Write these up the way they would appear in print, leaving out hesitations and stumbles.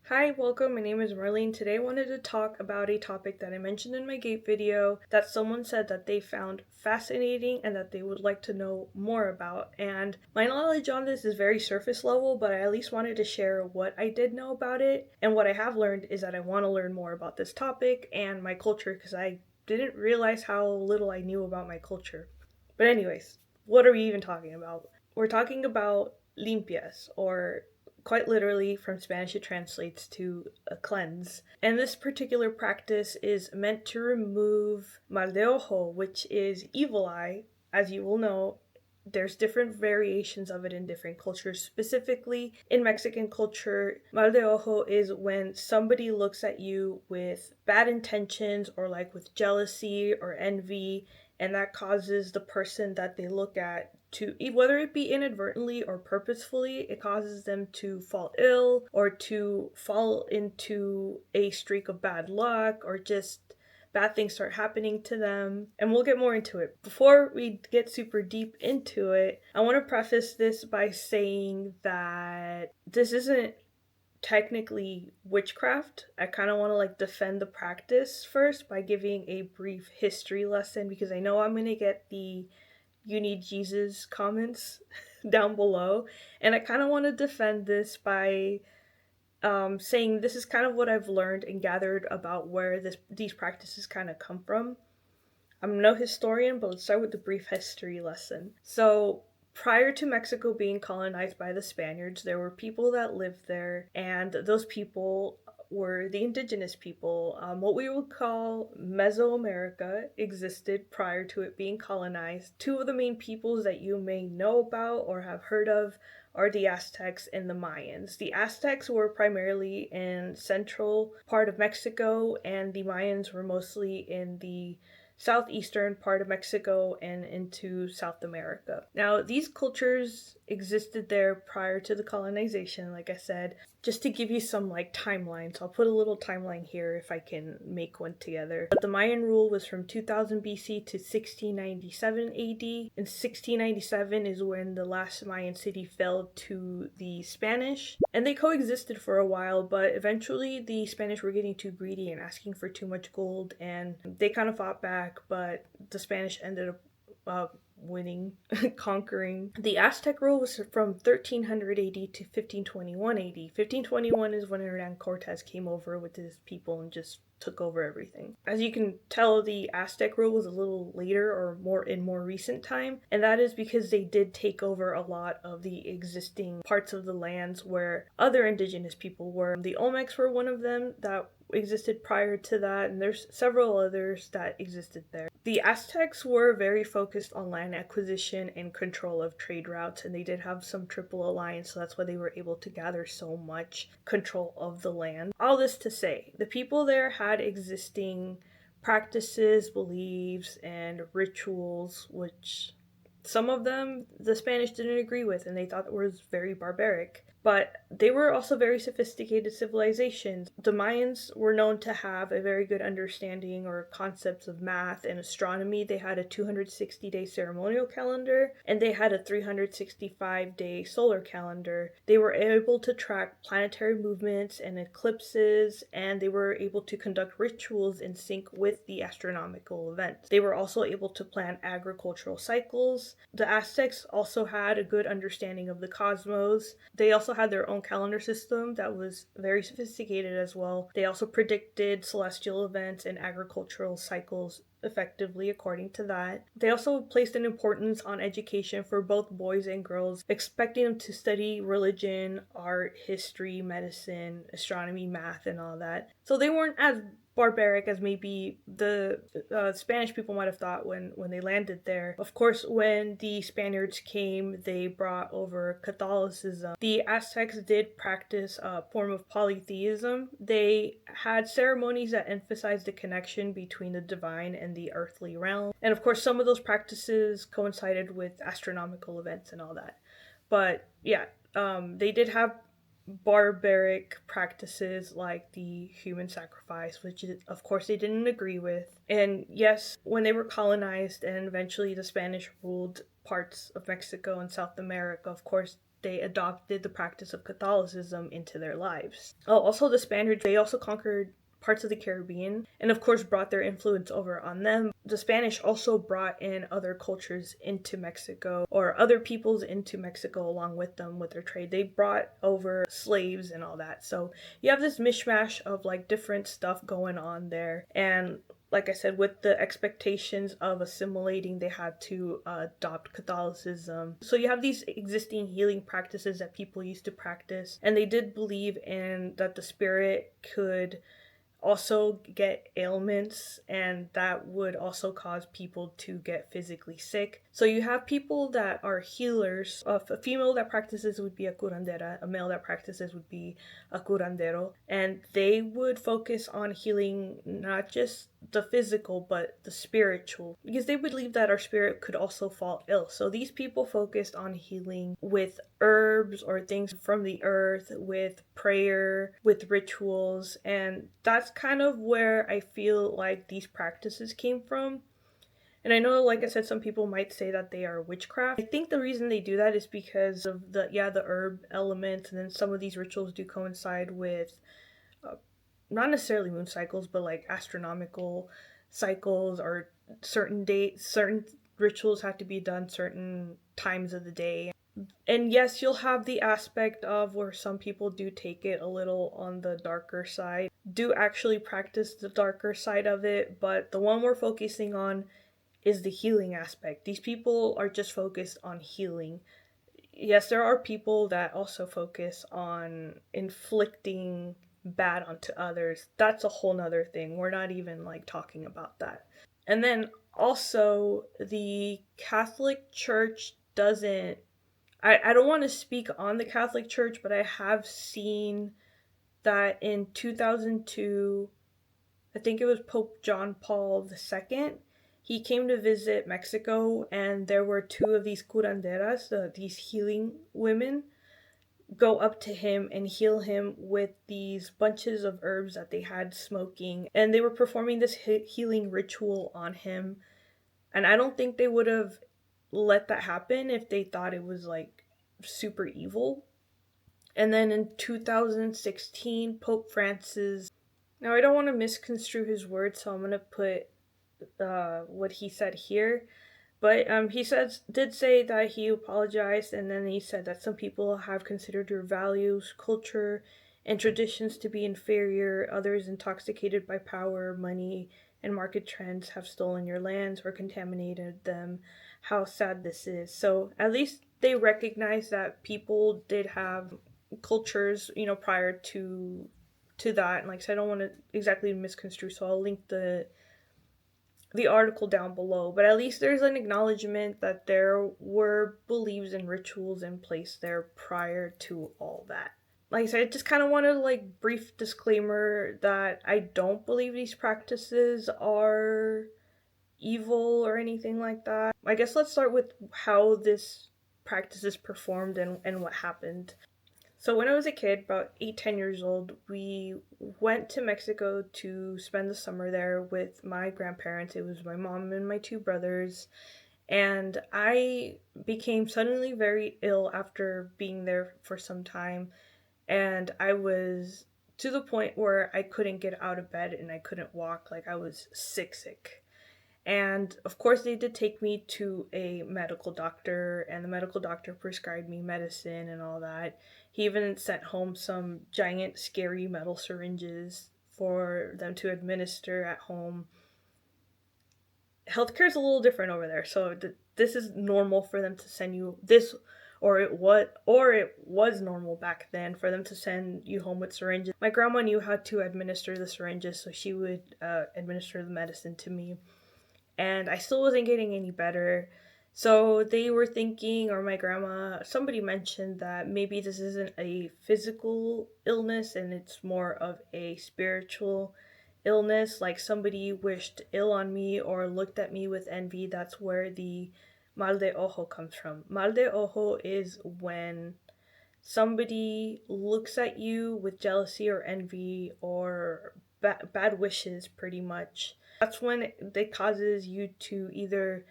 Hi, welcome. My name is Marlene. Today I wanted to talk about a topic that I mentioned in my gate video that someone said that they found fascinating and that they would like to know more about. And my knowledge on this is very surface level, but I at least wanted to share what I did know about it. And what I have learned is that I want to learn more about this topic and my culture because I didn't realize how little I knew about my culture. But, anyways, what are we even talking about? We're talking about limpias, or quite literally from Spanish it translates to a cleanse. And this particular practice is meant to remove mal de ojo, which is evil eye. As you will know, there's different variations of it in different cultures. Specifically, in Mexican culture, mal de ojo is when somebody looks at you with bad intentions or like with jealousy or envy, and that causes the person that they look at to, whether it be inadvertently or purposefully, it causes them to fall ill or to fall into a streak of bad luck or just bad things start happening to them. And we'll get more into it. Before we get super deep into it, I want to preface this by saying that this isn't technically witchcraft. I kind of want to defend the practice first by giving a brief history lesson because I know I'm going to get the "you need Jesus" comments down below, and I kind of want to defend this by saying this is kind of what I've learned and gathered about where these practices kind of come from. I'm no historian, but let's start with the brief history lesson. So, prior to Mexico being colonized by the Spaniards, there were people that lived there, and those people were the indigenous people. What we would call Mesoamerica existed prior to it being colonized. Two of the main peoples that you may know about or have heard of are the Aztecs and the Mayans. The Aztecs were primarily in central part of Mexico, and the Mayans were mostly in the southeastern part of Mexico and into South America. Now, these cultures existed there prior to the colonization, like I said. Just to give you some timelines, I'll put a little timeline here if I can make one together. But the Mayan rule was from 2000 BC to 1697 AD. In 1697 is when the last Mayan city fell to the Spanish, and they coexisted for a while, but eventually the Spanish were getting too greedy and asking for too much gold, and they kind of fought back, but the Spanish ended up winning, conquering. The Aztec rule was from 1300 AD to 1521 AD. 1521 is when Hernan Cortez came over with his people and just took over everything. As you can tell, the Aztec rule was a little later or more recent time, and that is because they did take over a lot of the existing parts of the lands where other indigenous people were. The Olmecs were one of them that existed prior to that, and there's several others that existed there. The Aztecs were very focused on land acquisition and control of trade routes, and they did have some triple alliance, so that's why they were able to gather so much control of the land. All this to say, the people there had existing practices, beliefs, and rituals, which some of them the Spanish didn't agree with, and they thought it was very barbaric. But they were also very sophisticated civilizations. The Mayans were known to have a very good understanding or concepts of math and astronomy. They had a 260-day ceremonial calendar, and they had a 365-day solar calendar. They were able to track planetary movements and eclipses, and they were able to conduct rituals in sync with the astronomical events. They were also able to plan agricultural cycles. The Aztecs also had a good understanding of the cosmos. They also had their own calendar system that was very sophisticated as well. They also predicted celestial events and agricultural cycles effectively according to that. They also placed an importance on education for both boys and girls, expecting them to study religion, art, history, medicine, astronomy, math, and all that. So they weren't as barbaric as maybe the Spanish people might have thought when they landed there. Of course, when the Spaniards came, they brought over Catholicism. The Aztecs did practice a form of polytheism. They had ceremonies that emphasized the connection between the divine and the earthly realm. And of course, some of those practices coincided with astronomical events and all that. But yeah, they did have barbaric practices like the human sacrifice, which of course they didn't agree with. And yes, when they were colonized and eventually the Spanish ruled parts of Mexico and South America, of course they adopted the practice of Catholicism into their lives. Oh, also the Spaniards, they also conquered parts of the Caribbean and of course brought their influence over on them. The Spanish also brought in other cultures into Mexico, or other peoples into Mexico along with them with their trade. They brought over slaves and all that. So you have this mishmash of like different stuff going on there. And like I said, with the expectations of assimilating, they had to adopt Catholicism. So you have these existing healing practices that people used to practice, and they did believe in that the spirit could also get ailments, and that would also cause people to get physically sick. So you have people that are healers. A female that practices would be a curandera, a male that practices would be a curandero, and they would focus on healing not just the physical but the spiritual, because they believe that our spirit could also fall ill. So these people focused on healing with herbs or things from the earth, with prayer, with rituals, and that's kind of where I feel like these practices came from. And I know, like I said, some people might say that they are witchcraft. I think the reason they do that is because of the herb elements, and then some of these rituals do coincide with not necessarily moon cycles, but like astronomical cycles, or certain dates, certain rituals have to be done certain times of the day. And yes, you'll have the aspect of where some people do take it a little on the darker side, do actually practice the darker side of it, but the one we're focusing on is the healing aspect. These people are just focused on healing. Yes, there are people that also focus on inflicting bad onto others. That's a whole nother thing. We're not even like talking about that. And then also the Catholic Church doesn't, I don't want to speak on the Catholic Church, but I have seen that in 2002, I think it was Pope John Paul II, he came to visit Mexico, and there were two of these curanderas, these healing women, go up to him and heal him with these bunches of herbs that they had smoking, and they were performing this healing ritual on him. And I don't think they would have let that happen if they thought it was like super evil. And then in 2016, Pope Francis, now I don't want to misconstrue his words, so I'm going to put what he said here. But he did say that he apologized, and then he said that some people have considered your values, culture, and traditions to be inferior. Others, intoxicated by power, money, and market trends, have stolen your lands or contaminated them. How sad this is. So at least they recognize that people did have cultures, prior to that. And like I said, I don't want to exactly misconstrue, so I'll link the article down below, but at least there's an acknowledgement that there were beliefs and rituals in place there prior to all that. Like I said, I just kind of want to brief disclaimer that I don't believe these practices are evil or anything like that. I guess let's start with how this practice is performed and what happened. So when I was a kid, about 8-10 years old, we went to Mexico to spend the summer there with my grandparents. It was my mom and my two brothers. And I became suddenly very ill after being there for some time. And I was to the point where I couldn't get out of bed and I couldn't walk. Like, I was sick. And of course, they did take me to a medical doctor, and the medical doctor prescribed me medicine and all that. He even sent home some giant, scary metal syringes for them to administer at home. Healthcare is a little different over there, so this is normal for them to send you this, or it was normal back then for them to send you home with syringes. My grandma knew how to administer the syringes, so she would administer the medicine to me. And I still wasn't getting any better. So they were thinking, or my grandma, somebody mentioned that maybe this isn't a physical illness and it's more of a spiritual illness, like somebody wished ill on me or looked at me with envy. That's where the mal de ojo comes from. Mal de ojo is when somebody looks at you with jealousy or envy or bad wishes, pretty much. That's when it causes you to either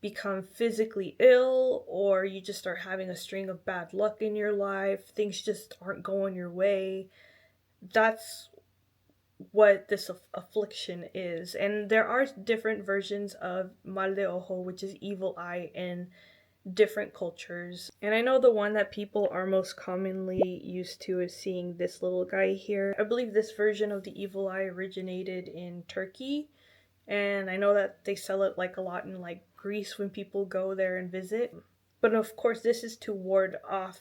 become physically ill, or you just start having a string of bad luck in your life, things just aren't going your way. That's what this affliction is. And there are different versions of mal de ojo, which is evil eye, in different cultures. And I know the one that people are most commonly used to is seeing this little guy here. I believe this version of the evil eye originated in Turkey, and I know that they sell it like a lot in like Greece when people go there and visit. But of course, this is to ward off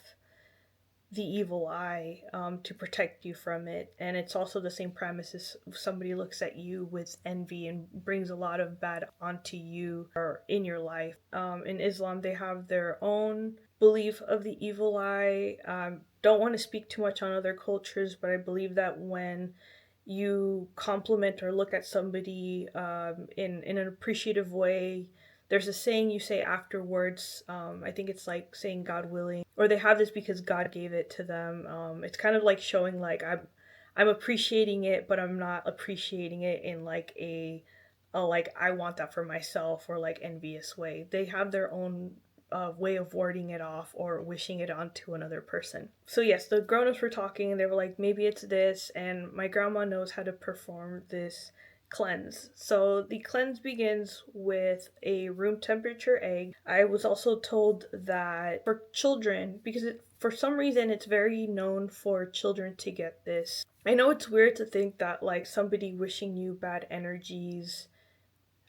the evil eye, to protect you from it. And it's also the same premise as somebody looks at you with envy and brings a lot of bad onto you or in your life. In Islam, they have their own belief of the evil eye. Don't want to speak too much on other cultures, but I believe that when you compliment or look at somebody in an appreciative way, there's a saying you say afterwards. I think it's like saying God willing, or they have this because God gave it to them. It's kind of like showing like I'm appreciating it, but I'm not appreciating it in like a like I want that for myself or like envious way. They have their own way of warding it off or wishing it onto another person. So yes, the grown-ups were talking and they were like, maybe it's this, and my grandma knows how to perform this cleanse. So the cleanse begins with a room temperature egg. I was also told that for children, because for some reason it's very known for children to get this. I know it's weird to think that like somebody wishing you bad energies,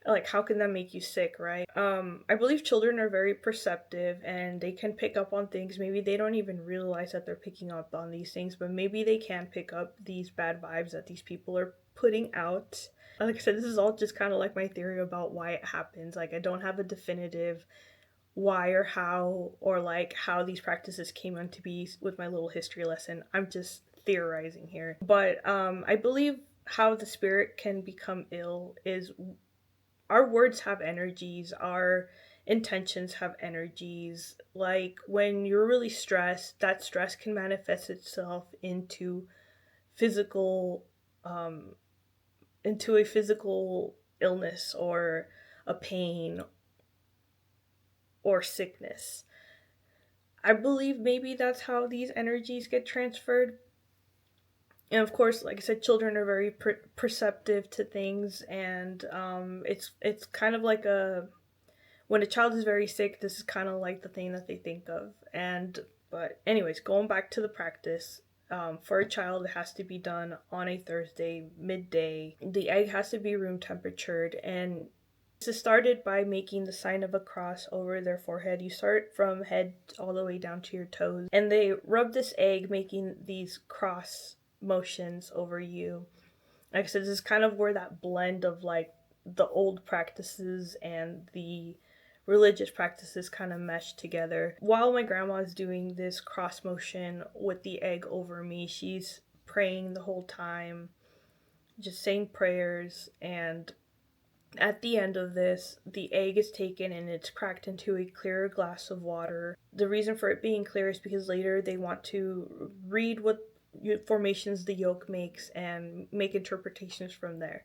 like how can that make you sick, right? I believe children are very perceptive and they can pick up on things. Maybe they don't even realize that they're picking up on these things, but maybe they can pick up these bad vibes that these people are putting out. Like I said, this is all just kind of like my theory about why it happens. Like I don't have a definitive why or how, or like how these practices came into be with my little history lesson. I'm just theorizing here. But I believe how the spirit can become ill is our words have energies, our intentions have energies. Like when you're really stressed, that stress can manifest itself physical um into a physical illness or a pain or sickness. I believe maybe that's how these energies get transferred. And of course, like I said, children are very perceptive to things, and it's kind of like a when a child is very sick, this is kind of like the thing that they think of. And but anyways, going back to the practice, for a child, it has to be done on a Thursday midday. The egg has to be room temperatured, and this is started by making the sign of a cross over their forehead. You start from head all the way down to your toes, and they rub this egg, making these cross motions over you. Like I said, this is kind of where that blend of like the old practices and the religious practices kind of mesh together. While my grandma is doing this cross motion with the egg over me, she's praying the whole time, just saying prayers. And at the end of this, the egg is taken and it's cracked into a clear glass of water. The reason for it being clear is because later they want to read what formations the yolk makes and make interpretations from there.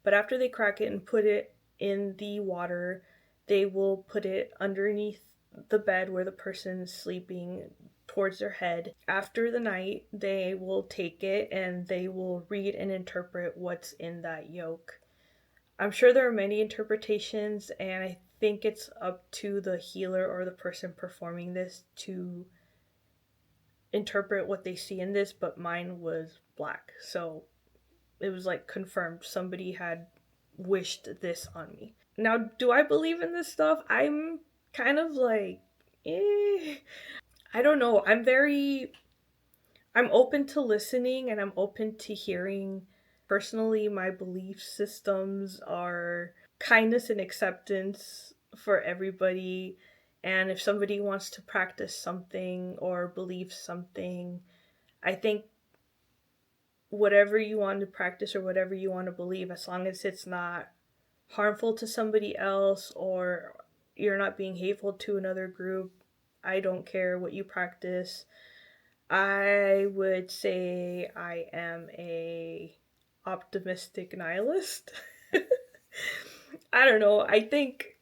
But after they crack it and put it in the water, they will put it underneath the bed where the person is sleeping towards their head. After the night, they will take it and they will read and interpret what's in that yolk. I'm sure there are many interpretations, and I think it's up to the healer or the person performing this to interpret what they see in this, but mine was black. So it was like confirmed somebody had wished this on me. Now, do I believe in this stuff? I'm kind of like, I don't know. I'm open to listening and I'm open to hearing. Personally, my belief systems are kindness and acceptance for everybody. And if somebody wants to practice something or believe something, I think whatever you want to practice or whatever you want to believe, as long as it's not harmful to somebody else or you're not being hateful to another group, I don't care what you practice. I would say I am a optimistic nihilist. I don't know. I think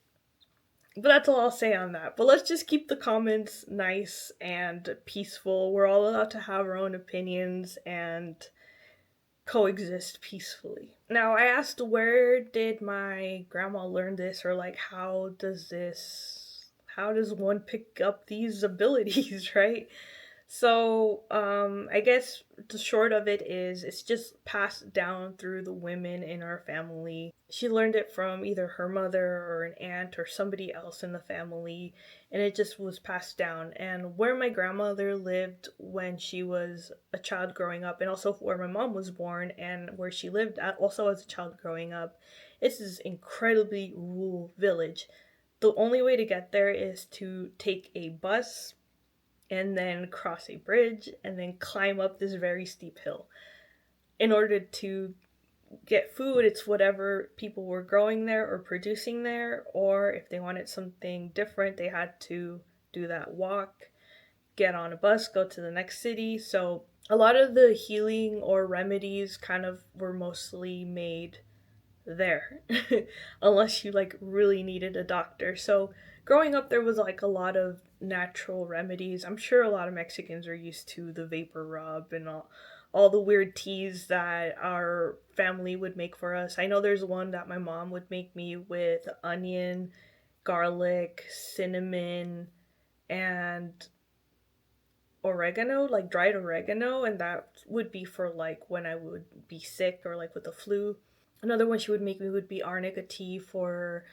But that's all I'll say on that. But let's just keep the comments nice and peaceful. We're all allowed to have our own opinions and coexist peacefully. Now, I asked where did my grandma learn this, or like how does one pick up these abilities, right? So, I guess the short of it is it's just passed down through the women in our family. She learned it from either her mother or an aunt or somebody else in the family, and it just was passed down. And where my grandmother lived when she was a child growing up, and also where my mom was born and where she lived at, also as a child growing up, it's this incredibly rural village. The only way to get there is to take a bus and then cross a bridge and then climb up this very steep hill. In order to get food, it's whatever people were growing there or producing there, or if they wanted something different, they had to do that walk, get on a bus, go to the next city. So a lot of the healing or remedies kind of were mostly made there unless you like really needed a doctor. So growing up there was like a lot of natural remedies. I'm sure a lot of Mexicans are used to the vapor rub and all the weird teas that our family would make for us. I know there's one that my mom would make me with onion, garlic, cinnamon, and oregano, like dried oregano, and that would be for like when I would be sick or like with the flu. Another one she would make me would be arnica tea for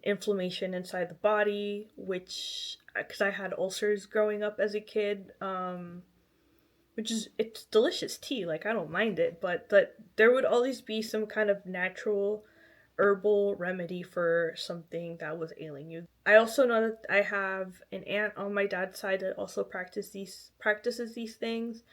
inflammation inside the body, which, because I had ulcers growing up as a kid, which is, it's delicious tea, like I don't mind it, but there would always be some kind of natural herbal remedy for something that was ailing you. I also know that I have an aunt on my dad's side that also practices these things,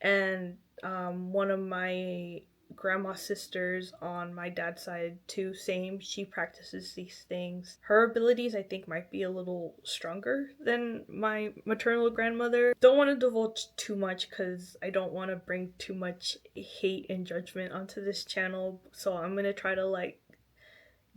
and one of my grandma's sisters on my dad's side too, same, she practices these things. Her abilities I think might be a little stronger than my maternal grandmother. Don't want to divulge too much because I don't want to bring too much hate and judgment onto this channel, so I'm gonna try to like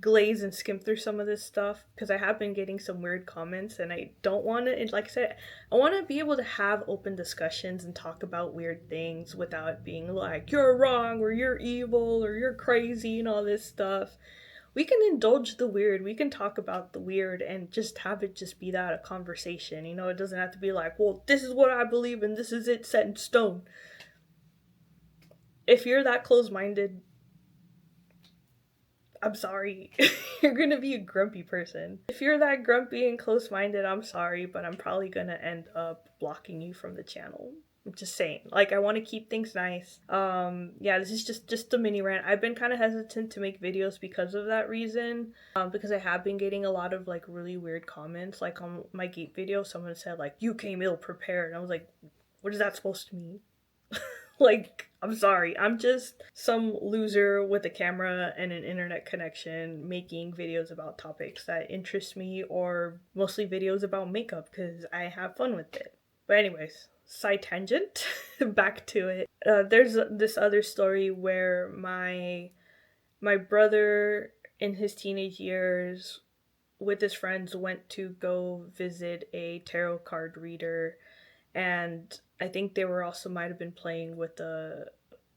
glaze and skim through some of this stuff because I have been getting some weird comments and I don't want to, like I said, I want to be able to have open discussions and talk about weird things without being like you're wrong or you're evil or you're crazy and all this stuff. We can indulge the weird, we can talk about the weird and just have it just be that, a conversation. You know, it doesn't have to be like, well, this is what I believe and this is it set in stone. If you're that close-minded, I'm sorry. You're gonna be a grumpy person. If you're that grumpy and close-minded, I'm sorry, but I'm probably gonna end up blocking you from the channel. I'm just saying. Like, I want to keep things nice. Yeah, this is just a mini rant. I've been kind of hesitant to make videos because of that reason. Because I have been getting a lot of like really weird comments. Like on my gate video, someone said like, "You came ill prepared." And I was like, what is that supposed to mean? Like, I'm sorry, I'm just some loser with a camera and an internet connection making videos about topics that interest me, or mostly videos about makeup because I have fun with it. But anyways, side tangent, back to it. There's this other story where my brother in his teenage years with his friends went to go visit a tarot card reader, and I think they were also might have been playing with the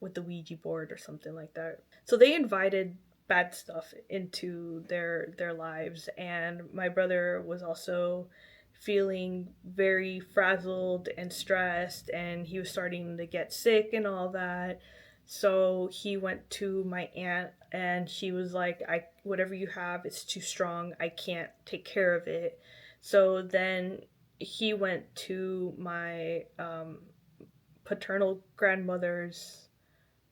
Ouija board or something like that. So they invited bad stuff into their lives, and my brother was also feeling very frazzled and stressed, and he was starting to get sick and all that. So he went to my aunt and she was like, I whatever you have, it's too strong. I can't take care of it. So then he went to my paternal grandmother's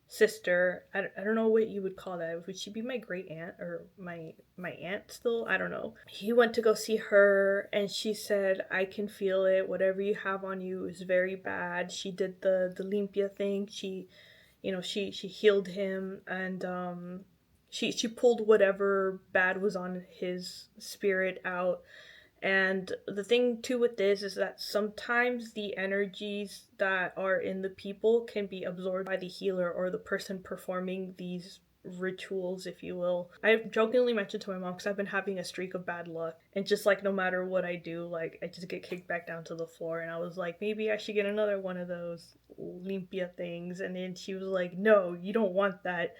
sister. I don't know what you would call that. Would she be my great aunt or my aunt still? I don't know. He went to go see her and she said, I can feel it. Whatever you have on you is very bad. She did the Limpia thing. She, you know, she healed him, and she pulled whatever bad was on his spirit out. And the thing too with this is that sometimes the energies that are in the people can be absorbed by the healer or the person performing these rituals, if you will. I jokingly mentioned to my mom because I've been having a streak of bad luck, and just like no matter what I do, like I just get kicked back down to the floor. And I was like, maybe I should get another one of those Limpia things. And then she was like, no, you don't want that.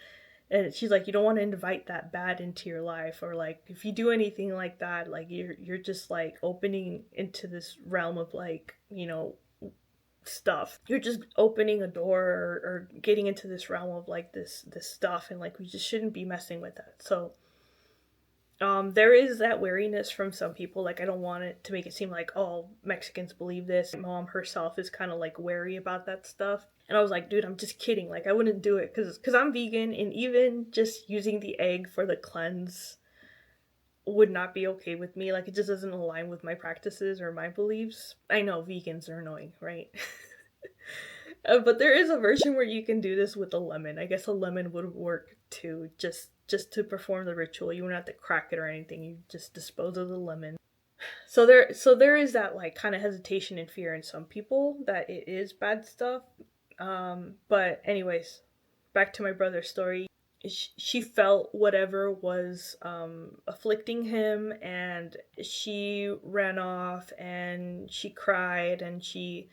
And she's like, you don't want to invite that bad into your life, or like if you do anything like that, like you're just like opening into this realm of like, stuff. You're just opening a door, or getting into this realm of like this stuff, and like we just shouldn't be messing with that. So there is that wariness from some people. Like I don't want it to make it seem like all Mexicans believe this. My mom herself is kind of like wary about that stuff. And I was like, dude, I'm just kidding. Like I wouldn't do it because I'm vegan, and even just using the egg for the cleanse would not be okay with me. Like it just doesn't align with my practices or my beliefs. I know vegans are annoying, right? But there is a version where you can do this with a lemon. I guess a lemon would work too, just to perform the ritual. You wouldn't have to crack it or anything. You just dispose of the lemon. So there is that like kind of hesitation and fear in some people that it is bad stuff. But anyways, back to my brother's story. She felt whatever was afflicting him, and she ran off and she cried, and she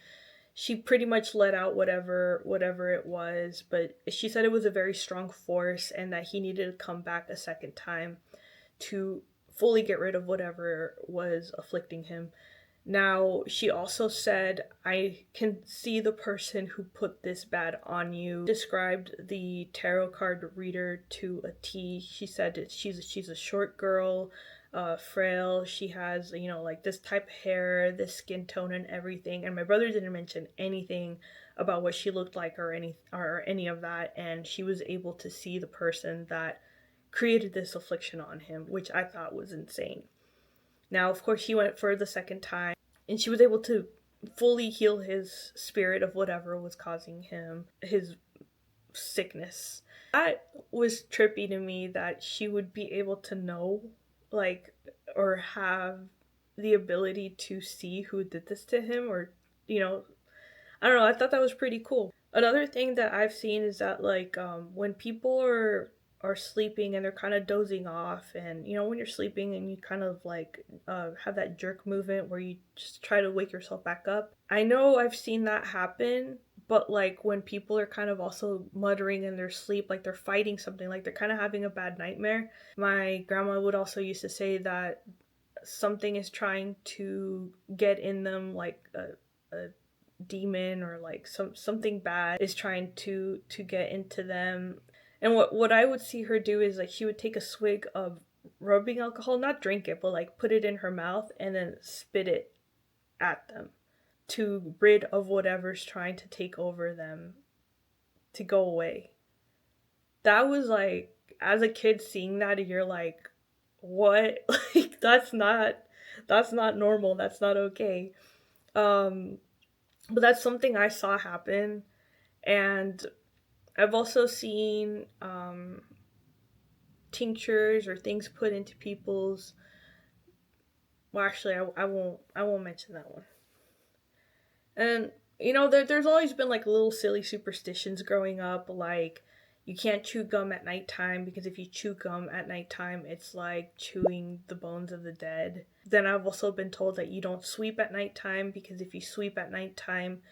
pretty much let out whatever it was. But she said it was a very strong force, and that he needed to come back a second time to fully get rid of whatever was afflicting him. Now, she also said, I can see the person who put this bad on you. Described the tarot card reader to a T. She said that she's a short girl, frail. She has, like this type of hair, this skin tone and everything. And my brother didn't mention anything about what she looked like or any of that. And she was able to see the person that created this affliction on him, which I thought was insane. Now, of course, he went for the second time, and she was able to fully heal his spirit of whatever was causing him his sickness. That was trippy to me, that she would be able to know, like, or have the ability to see who did this to him, or, I don't know, I thought that was pretty cool. Another thing that I've seen is that, like, when people are sleeping and they're kind of dozing off, and when you're sleeping and you kind of like have that jerk movement where you just try to wake yourself back up. I know I've seen that happen, but like when people are kind of also muttering in their sleep, like they're fighting something, like they're kind of having a bad nightmare. My grandma would also used to say that something is trying to get in them, like a demon, or like something bad is trying to get into them. And what I would see her do is like she would take a swig of rubbing alcohol, not drink it, but like put it in her mouth and then spit it at them to rid of whatever's trying to take over them, to go away. That was like, as a kid seeing that, you're like, what? Like that's not normal. That's not okay. But that's something I saw happen. And I've also seen tinctures or things put into people's. Well, actually, I won't mention that one. And there's always been like little silly superstitions growing up, like you can't chew gum at nighttime because if you chew gum at nighttime, it's like chewing the bones of the dead. Then I've also been told that you don't sweep at nighttime because if you sweep at nighttime,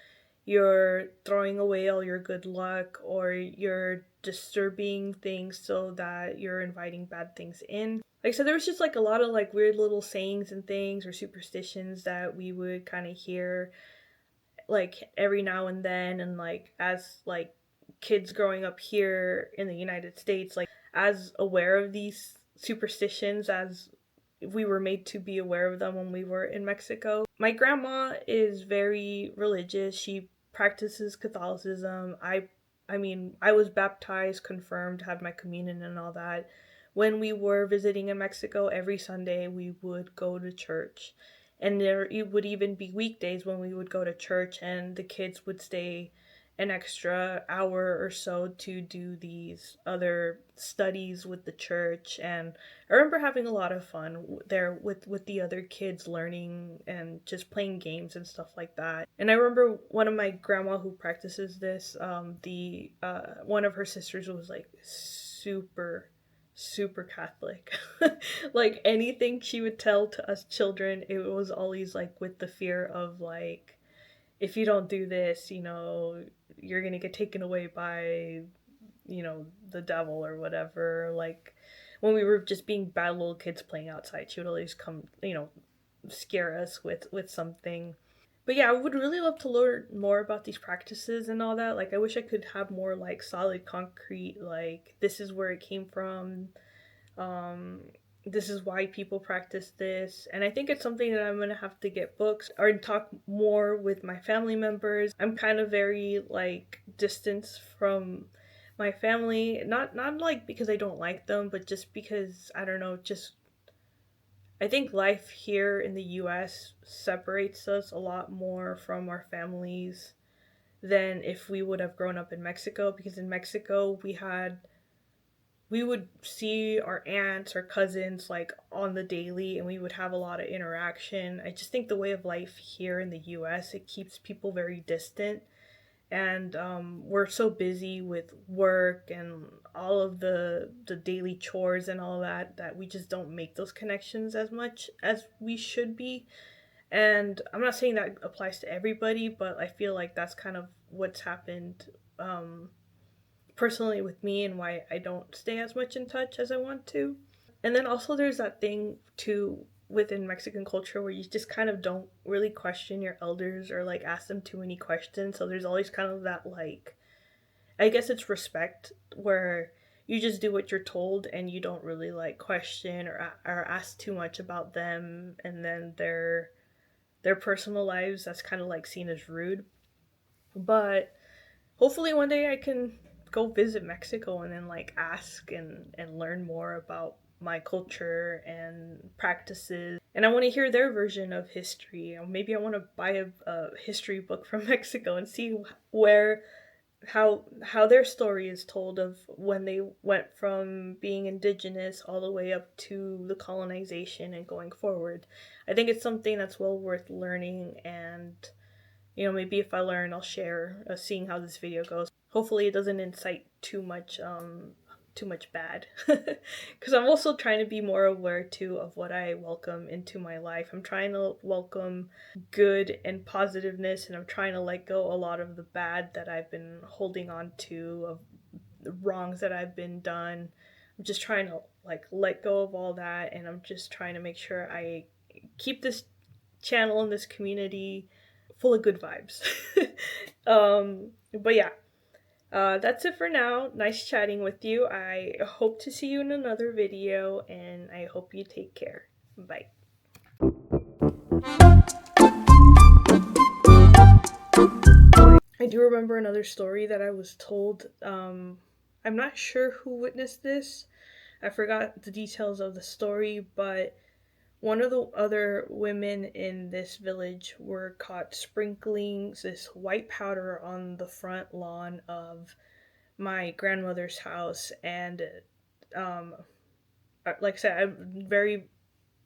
you're throwing away all your good luck, or you're disturbing things so that you're inviting bad things in. Like I said, there was just like a lot of like weird little sayings and things or superstitions that we would kind of hear like every now and then. And like as like kids growing up here in the United States, like as aware of these superstitions as we were made to be aware of them when we were in Mexico. My grandma is very religious. She practices Catholicism. I was baptized, confirmed, had my communion and all that. When we were visiting in Mexico, every Sunday we would go to church. And there it would even be weekdays when we would go to church, and the kids would stay an extra hour or so to do these other studies with the church. And I remember having a lot of fun there with the other kids, learning and just playing games and stuff like that. And I remember one of my grandma who practices this, the one of her sisters was like super Catholic. Like anything she would tell to us children, it was always like with the fear of like, if you don't do this, you're gonna get taken away by, the devil or whatever. Like when we were just being bad little kids playing outside, she would always come, scare us with something. But yeah, I would really love to learn more about these practices and all that. Like I wish I could have more like solid concrete, like this is where it came from. Um this is why people practice this. And I think it's something that I'm gonna have to get books or talk more with my family members. I'm kind of very like distanced from my family. Not like because I don't like them, but just because I don't know, just I think life here in the US separates us a lot more from our families than if we would have grown up in Mexico, because in Mexico we would see our aunts or cousins like on the daily, and we would have a lot of interaction. I just think the way of life here in the US, it keeps people very distant, and we're so busy with work and all of the daily chores and all that we just don't make those connections as much as we should be. And I'm not saying that applies to everybody, but I feel like that's kind of what's happened personally with me, and why I don't stay as much in touch as I want to. And then also there's that thing too within Mexican culture where you just kind of don't really question your elders or like ask them too many questions. So there's always kind of that like, I guess it's respect, where you just do what you're told and you don't really like question or ask too much about them, and then their personal lives, that's kind of like seen as rude. But hopefully one day I can go visit Mexico and then like ask and learn more about my culture and practices. And I want to hear their version of history. Or maybe I want to buy a history book from Mexico and see where how their story is told of when they went from being indigenous all the way up to the colonization and going forward. I think it's something that's well worth learning, and maybe if I learn, I'll share, seeing how this video goes. Hopefully, it doesn't incite too much bad, because I'm also trying to be more aware too of what I welcome into my life. I'm trying to welcome good and positiveness, and I'm trying to let go a lot of the bad that I've been holding on to, of the wrongs that I've been done. I'm just trying to like let go of all that, and I'm just trying to make sure I keep this channel and this community full of good vibes. But yeah, that's it for now. Nice chatting with you. I hope to see you in another video, and I hope you take care. Bye. I do remember another story that I was told. I'm not sure who witnessed this. I forgot the details of the story, but one of the other women in this village were caught sprinkling this white powder on the front lawn of my grandmother's house. And um, like I said,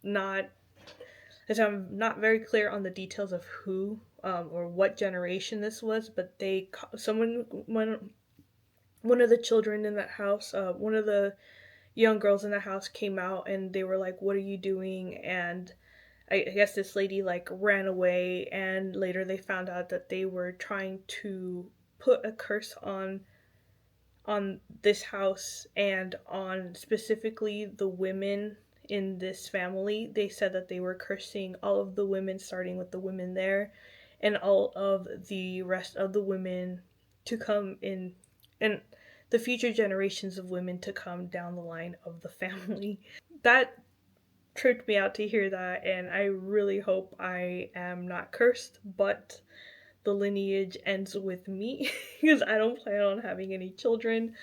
not I'm not very clear on the details of who or what generation this was, but one of the children in that house, one of the young girls in the house came out, and they were like, "What are you doing?" And I guess this lady like ran away, and later they found out that they were trying to put a curse on this house and on specifically the women in this family. They said that they were cursing all of the women, starting with the women there, and all of the rest of the women to come in, and the future generations of women to come down the line of the family. That tripped me out to hear that, and I really hope I am not cursed, but the lineage ends with me, because I don't plan on having any children.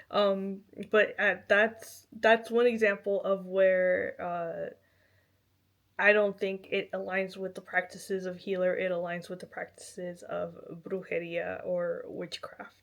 But that's one example of where I don't think it aligns with the practices of healer. It aligns with the practices of brujeria or witchcraft.